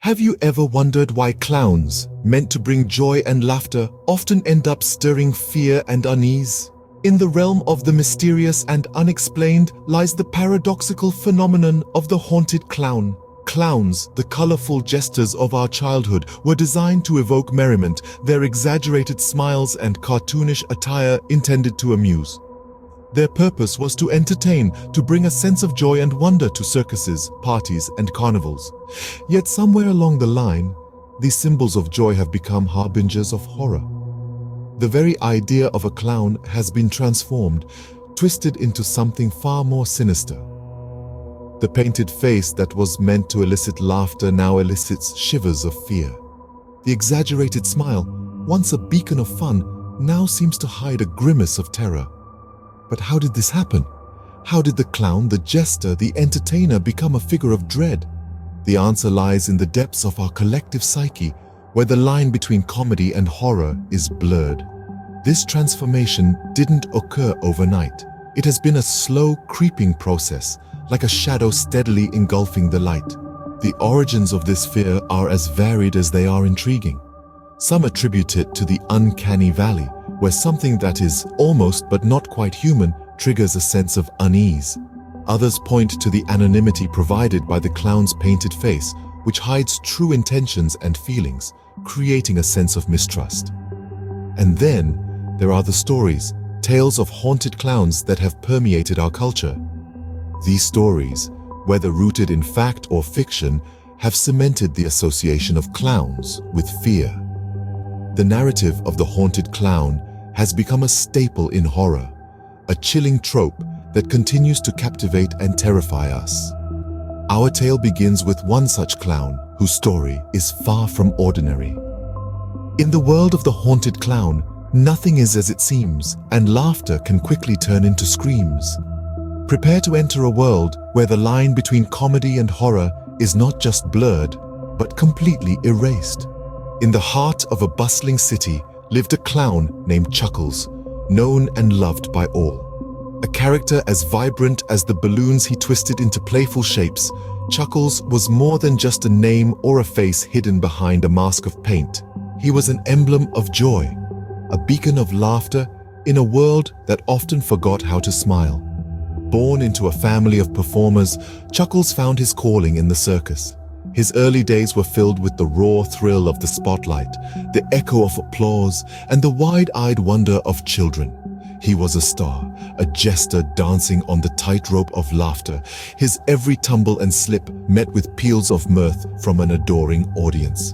Have you ever wondered why clowns, meant to bring joy and laughter, often end up stirring fear and unease? In the realm of the mysterious and unexplained lies the paradoxical phenomenon of the haunted clown. Clowns, the colorful jesters of our childhood, were designed to evoke merriment, their exaggerated smiles and cartoonish attire intended to amuse. Their purpose was to entertain, to bring a sense of joy and wonder to circuses, parties, and carnivals. Yet somewhere along the line, these symbols of joy have become harbingers of horror. The very idea of a clown has been transformed, twisted into something far more sinister. The painted face that was meant to elicit laughter now elicits shivers of fear. The exaggerated smile, once a beacon of fun, now seems to hide a grimace of terror. But how did this happen? How did the clown, the jester, the entertainer become a figure of dread? The answer lies in the depths of our collective psyche, where the line between comedy and horror is blurred. This transformation didn't occur overnight. It has been a slow, creeping process, like a shadow steadily engulfing the light. The origins of this fear are as varied as they are intriguing. Some attribute it to the uncanny valley, where something that is almost but not quite human triggers a sense of unease. Others point to the anonymity provided by the clown's painted face, which hides true intentions and feelings, creating a sense of mistrust. And then there are the stories, tales of haunted clowns that have permeated our culture. These stories, whether rooted in fact or fiction, have cemented the association of clowns with fear. The narrative of the haunted clown has become a staple in horror, a chilling trope that continues to captivate and terrify us. Our tale begins with one such clown whose story is far from ordinary. In the world of the haunted clown, nothing is as it seems, and laughter can quickly turn into screams. Prepare to enter a world where the line between comedy and horror is not just blurred, but completely erased. In the heart of a bustling city lived a clown named Chuckles, known and loved by all. A character as vibrant as the balloons he twisted into playful shapes, Chuckles was more than just a name or a face hidden behind a mask of paint. He was an emblem of joy, a beacon of laughter in a world that often forgot how to smile. Born into a family of performers, Chuckles found his calling in the circus. His early days were filled with the raw thrill of the spotlight, the echo of applause, and the wide-eyed wonder of children. He was a star, a jester dancing on the tightrope of laughter, his every tumble and slip met with peals of mirth from an adoring audience.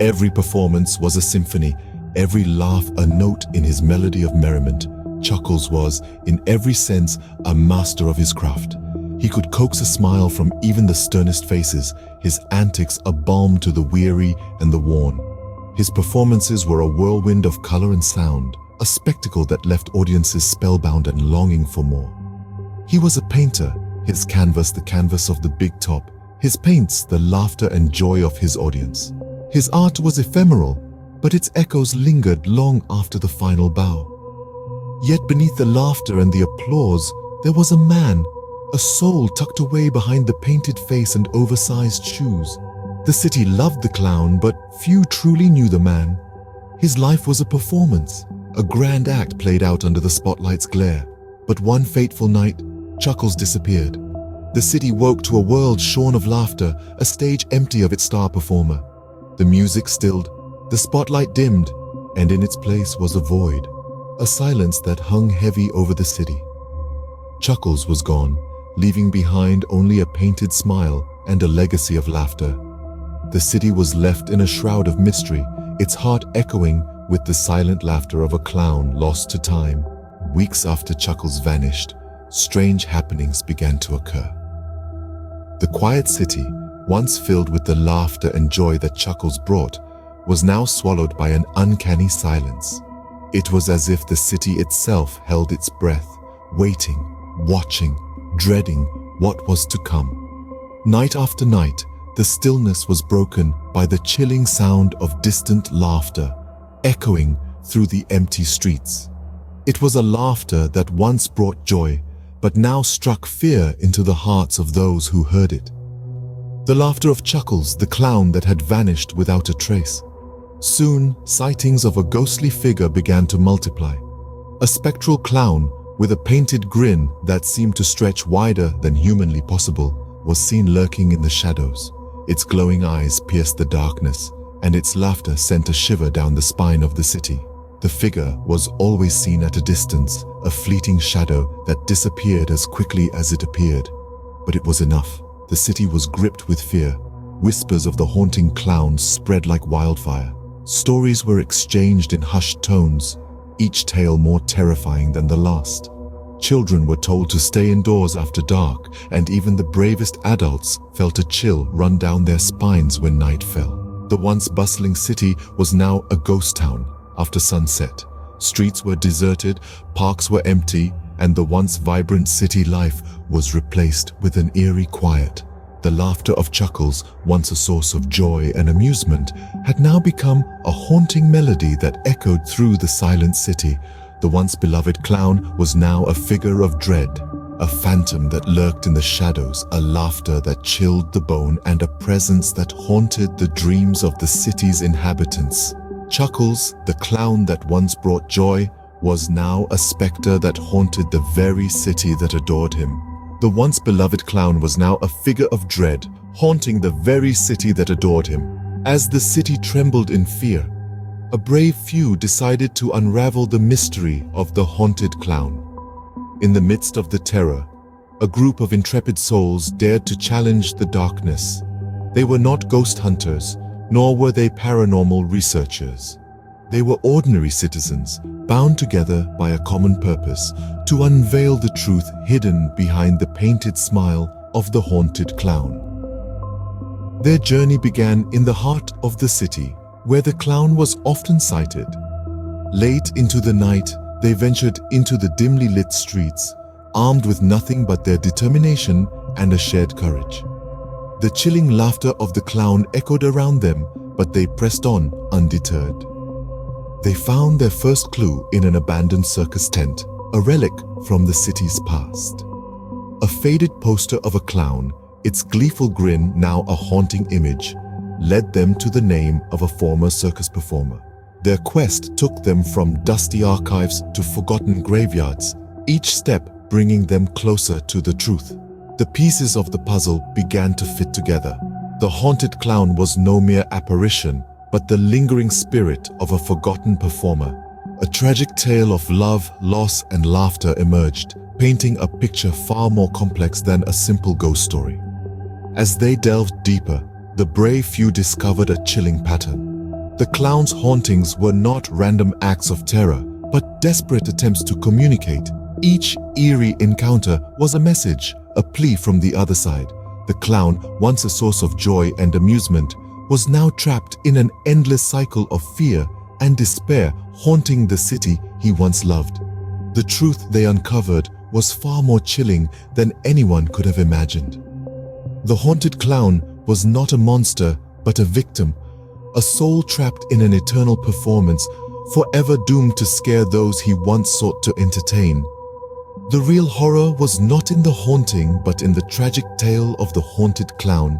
Every performance was a symphony, every laugh a note in his melody of merriment. Chuckles was, in every sense, a master of his craft. He could coax a smile from even the sternest faces, his antics a balm to the weary and the worn. His performances were a whirlwind of color and sound, a spectacle that left audiences spellbound and longing for more. He was a painter, his canvas the canvas of the big top, his paints the laughter and joy of his audience. His art was ephemeral, but its echoes lingered long after the final bow. Yet beneath the laughter and the applause, there was a man, a soul tucked away behind the painted face and oversized shoes. The city loved the clown, but few truly knew the man. His life was a performance, a grand act played out under the spotlight's glare. But one fateful night, Chuckles disappeared. The city woke to a world shorn of laughter, a stage empty of its star performer. The music stilled, the spotlight dimmed, and in its place was a void, a silence that hung heavy over the city. Chuckles was gone, leaving behind only a painted smile and a legacy of laughter. The city was left in a shroud of mystery, its heart echoing with the silent laughter of a clown lost to time. Weeks after Chuckles vanished, strange happenings began to occur. The quiet city, once filled with the laughter and joy that Chuckles brought, was now swallowed by an uncanny silence. It was as if the city itself held its breath, waiting, watching, dreading what was to come. Night after night, the stillness was broken by the chilling sound of distant laughter, echoing through the empty streets. It was a laughter that once brought joy, but now struck fear into the hearts of those who heard it. The laughter of Chuckles, the clown that had vanished without a trace. Soon, sightings of a ghostly figure began to multiply. A spectral clown with a painted grin that seemed to stretch wider than humanly possible was seen lurking in the shadows. Its glowing eyes pierced the darkness, and its laughter sent a shiver down the spine of the city. The figure was always seen at a distance, a fleeting shadow that disappeared as quickly as it appeared. But it was enough. The city was gripped with fear. Whispers of the haunting clown spread like wildfire. Stories were exchanged in hushed tones, each tale more terrifying than the last. Children were told to stay indoors after dark, and even the bravest adults felt a chill run down their spines when night fell. The once bustling city was now a ghost town. After sunset, streets were deserted, parks were empty, and the once vibrant city life was replaced with an eerie quiet. The laughter of Chuckles, once a source of joy and amusement, had now become a haunting melody that echoed through the silent city. The once beloved clown was now a figure of dread, a phantom that lurked in the shadows, a laughter that chilled the bone, and a presence that haunted the dreams of the city's inhabitants. Chuckles, the clown that once brought joy, was now a specter that haunted the very city that adored him. The once beloved clown was now a figure of dread, haunting the very city that adored him. As the city trembled in fear, a brave few decided to unravel the mystery of the haunted clown. In the midst of the terror, a group of intrepid souls dared to challenge the darkness. They were not ghost hunters, nor were they paranormal researchers. They were ordinary citizens, bound together by a common purpose to unveil the truth hidden behind the painted smile of the haunted clown. Their journey began in the heart of the city, where the clown was often sighted. Late into the night, they ventured into the dimly lit streets, armed with nothing but their determination and a shared courage. The chilling laughter of the clown echoed around them, but they pressed on undeterred. They found their first clue in an abandoned circus tent, a relic from the city's past. A faded poster of a clown, its gleeful grin now a haunting image, led them to the name of a former circus performer. Their quest took them from dusty archives to forgotten graveyards, each step bringing them closer to the truth. The pieces of the puzzle began to fit together. The haunted clown was no mere apparition, but the lingering spirit of a forgotten performer. A tragic tale of love, loss, and laughter emerged, painting a picture far more complex than a simple ghost story. As they delved deeper, the brave few discovered a chilling pattern. The clown's hauntings were not random acts of terror, but desperate attempts to communicate. Each eerie encounter was a message, a plea from the other side. The clown, once a source of joy and amusement, was now trapped in an endless cycle of fear and despair, haunting the city he once loved. The truth they uncovered was far more chilling than anyone could have imagined. The haunted clown was not a monster, but a victim, a soul trapped in an eternal performance, forever doomed to scare those he once sought to entertain. The real horror was not in the haunting, but in the tragic tale of the haunted clown.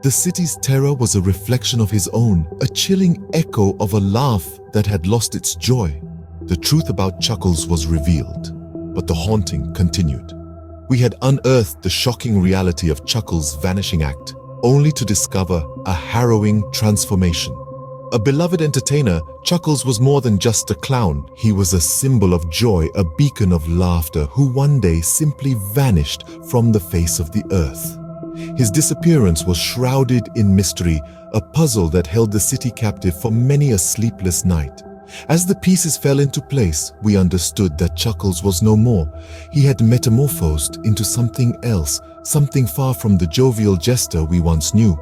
The city's terror was a reflection of his own, a chilling echo of a laugh that had lost its joy. The truth about Chuckles was revealed, but the haunting continued. We had unearthed the shocking reality of Chuckles' vanishing act, only to discover a harrowing transformation. A beloved entertainer, Chuckles was more than just a clown. He was a symbol of joy, a beacon of laughter, who one day simply vanished from the face of the earth. His disappearance was shrouded in mystery, a puzzle that held the city captive for many a sleepless night. As the pieces fell into place, we understood that Chuckles was no more. He had metamorphosed into something else, something far from the jovial jester we once knew.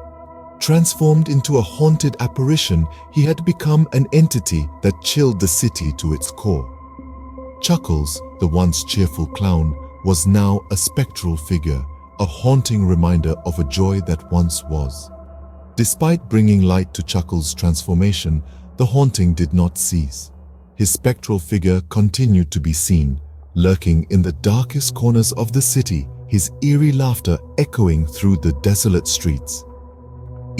Transformed into a haunted apparition, he had become an entity that chilled the city to its core. Chuckles, the once cheerful clown, was now a spectral figure, a haunting reminder of a joy that once was. Despite bringing light to Chuckles' transformation, the haunting did not cease. His spectral figure continued to be seen, lurking in the darkest corners of the city, his eerie laughter echoing through the desolate streets.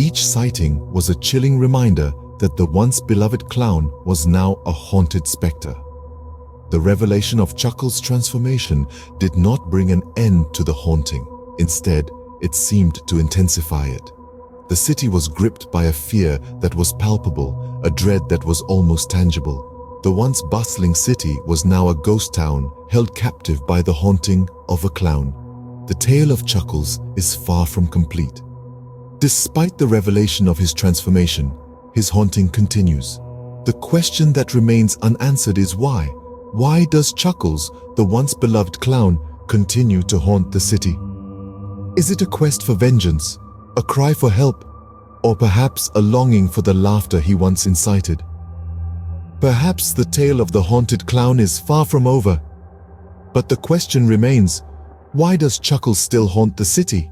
Each sighting was a chilling reminder that the once beloved clown was now a haunted specter. The revelation of Chuckles' transformation did not bring an end to the haunting. Instead, it seemed to intensify it. The city was gripped by a fear that was palpable, a dread that was almost tangible. The once bustling city was now a ghost town, held captive by the haunting of a clown. The tale of Chuckles is far from complete. Despite the revelation of his transformation, his haunting continues. The question that remains unanswered is why? Why does Chuckles, the once beloved clown, continue to haunt the city? Is it a quest for vengeance, a cry for help, or perhaps a longing for the laughter he once incited? Perhaps the tale of the haunted clown is far from over. But the question remains, why does Chuckles still haunt the city?